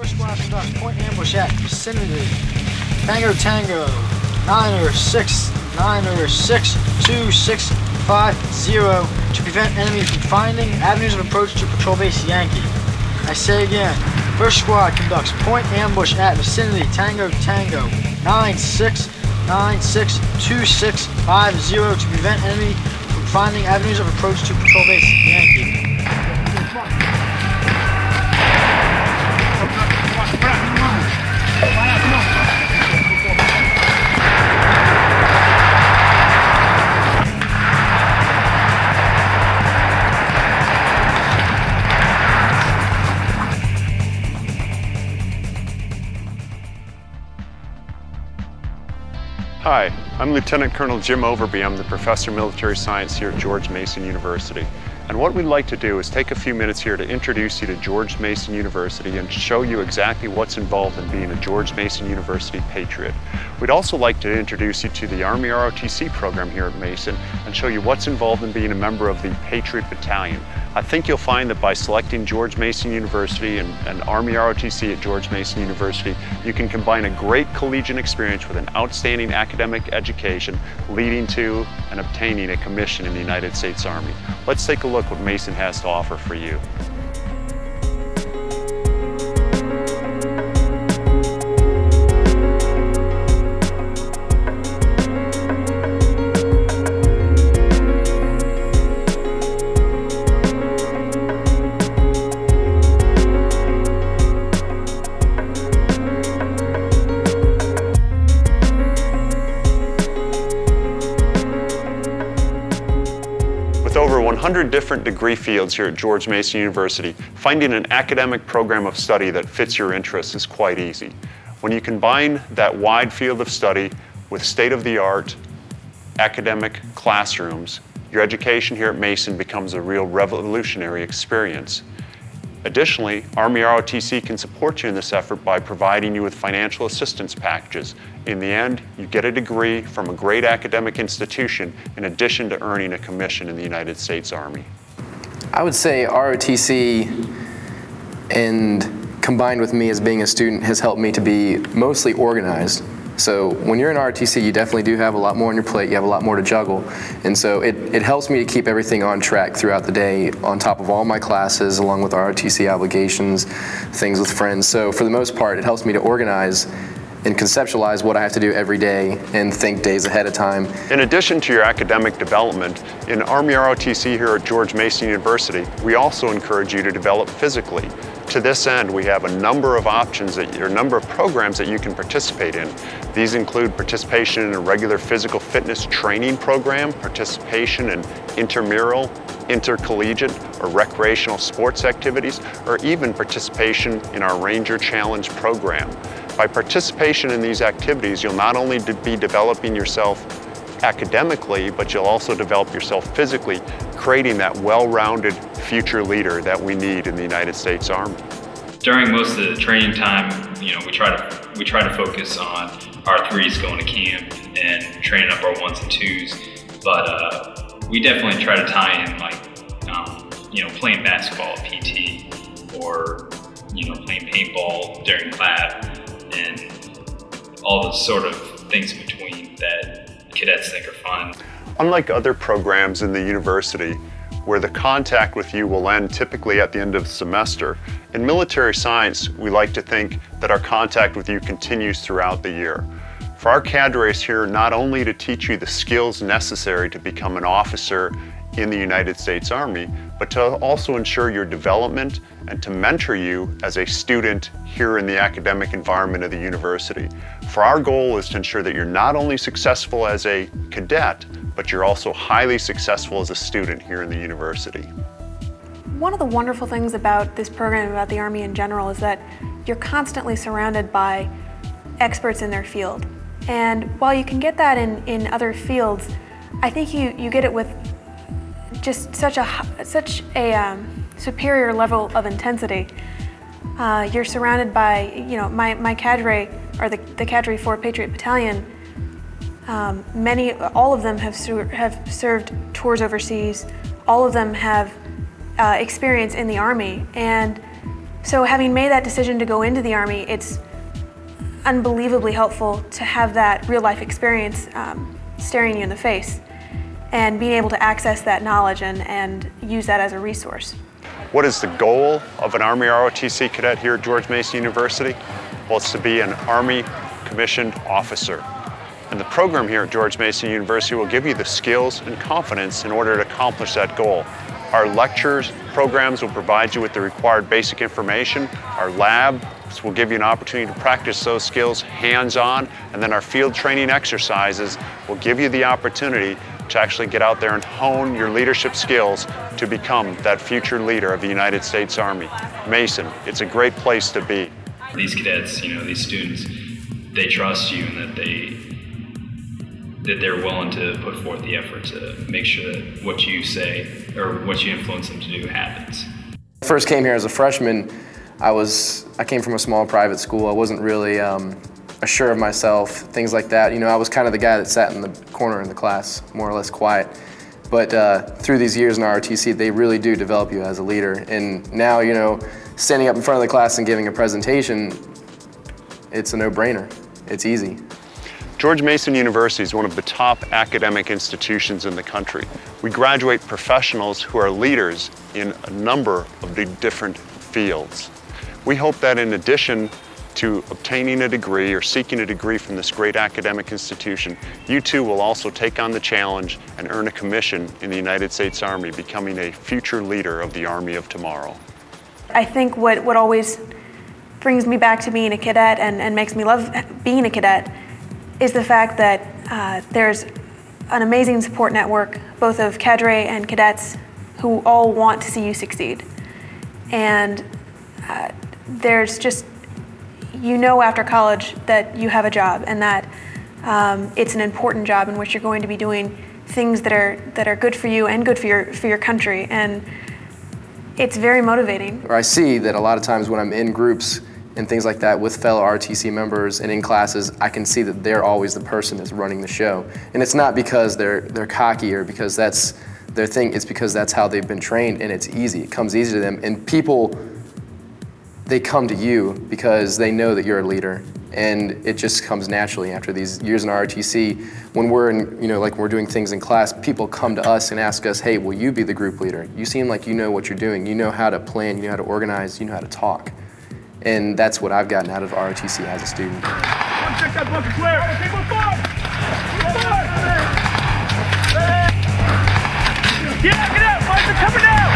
First squad conducts point ambush at vicinity. Tango Tango 9062650 to prevent enemy from finding avenues of approach to Patrol Base Yankee. I say again, first squad conducts point ambush at vicinity Tango Tango 962650 to prevent enemy from finding avenues of approach to Patrol Base Yankee. Hi, I'm Lieutenant Colonel Jim Overby. I'm the Professor of Military Science here at George Mason University. And what we'd like to do is take a few minutes here to introduce you to George Mason University and show you exactly what's involved in being a George Mason University Patriot. We'd also like to introduce you to the Army ROTC program here at Mason and show you what's involved in being a member of the Patriot Battalion. I think you'll find that by selecting George Mason University and Army ROTC at George Mason University, you can combine a great collegiate experience with an outstanding academic education, leading to and obtaining a commission in the United States Army. Let's take a look what Mason has to offer for you. With over 100 different degree fields here at George Mason University, finding an academic program of study that fits your interests is quite easy. When you combine that wide field of study with state-of-the-art academic classrooms, your education here at Mason becomes a real revolutionary experience. Additionally, Army ROTC can support you in this effort by providing you with financial assistance packages. In the end, you get a degree from a great academic institution in addition to earning a commission in the United States Army. I would say ROTC, and combined with me as being a student, has helped me to be mostly organized. So when you're in ROTC, you definitely do have a lot more on your plate, you have a lot more to juggle. And so it helps me to keep everything on track throughout the day, on top of all my classes, along with ROTC obligations, things with friends. So for the most part, it helps me to organize and conceptualize what I have to do every day and think days ahead of time. In addition to your academic development, in Army ROTC here at George Mason University, we also encourage you to develop physically. To this end, we have a number of options, a number of programs that you can participate in. These include participation in a regular physical fitness training program, participation in intramural, intercollegiate, or recreational sports activities, or even participation in our Ranger Challenge program. By participation in these activities, you'll not only be developing yourself academically, but you'll also develop yourself physically, creating that well-rounded future leader that we need in the United States Army. During most of the training time, we try to focus on our threes going to camp and training up our ones and twos, but we definitely try to tie in playing basketball at PT, or playing paintball during lab, and all the sort of things in between that cadets think are fun. Unlike other programs in the university, where the contact with you will end typically at the end of the semester, in military science, we like to think that our contact with you continues throughout the year. For our cadre is here not only to teach you the skills necessary to become an officer in the United States Army, but to also ensure your development and to mentor you as a student here in the academic environment of the university. For our goal is to ensure that you're not only successful as a cadet, but you're also highly successful as a student here in the university. One of the wonderful things about this program, about the Army in general, is that you're constantly surrounded by experts in their field. And while you can get that in other fields, I think you get it with just such a superior level of intensity. You're surrounded by, my cadre, or the cadre for Patriot Battalion. All of them have served tours overseas. All of them have experience in the Army, and So having made that decision to go into the Army, it's unbelievably helpful to have that real-life experience staring you in the face and being able to access that knowledge and use that as a resource. What is the goal of an Army ROTC cadet here at George Mason University? Well, it's to be an Army commissioned officer. And the program here at George Mason University will give you the skills and confidence in order to accomplish that goal. Our lectures, programs will provide you with the required basic information. Our labs will give you an opportunity to practice those skills hands-on, and then our field training exercises will give you the opportunity to actually get out there and hone your leadership skills to become that future leader of the United States Army. Mason, it's a great place to be. These cadets, these students, they trust you and that they're willing to put forth the effort to make sure that what you say or what you influence them to do happens. When I first came here as a freshman, I came from a small private school. I wasn't really sure of myself, things like that. I was kind of the guy that sat in the corner in the class, more or less quiet. But through these years in ROTC, they really do develop you as a leader. And now, standing up in front of the class and giving a presentation, it's a no-brainer. It's easy. George Mason University is one of the top academic institutions in the country. We graduate professionals who are leaders in a number of the different fields. We hope that in addition to obtaining a degree or seeking a degree from this great academic institution, you too will also take on the challenge and earn a commission in the United States Army, becoming a future leader of the Army of tomorrow. I think what always brings me back to being a cadet and makes me love being a cadet is the fact that there's an amazing support network, both of cadre and cadets, who all want to see you succeed. And there's just, after college that you have a job and that it's an important job in which you're going to be doing things that are good for you and good for your country, and it's very motivating. I see that a lot of times when I'm in groups and things like that with fellow ROTC members and in classes, I can see that they're always the person that's running the show. And it's not because they're cocky or because that's their thing, it's because that's how they've been trained and it's easy. It comes easy to them. And people, they come to you because they know that you're a leader, and it just comes naturally after these years in ROTC. When we're in, like we're doing things in class, people come to us and ask us, hey, will you be the group leader? You seem like you know what you're doing. You know how to plan, you know how to organize, you know how to talk. And that's what I've gotten out of ROTC as a student. Check that bucket clear. Get out, Mike, they're coming out.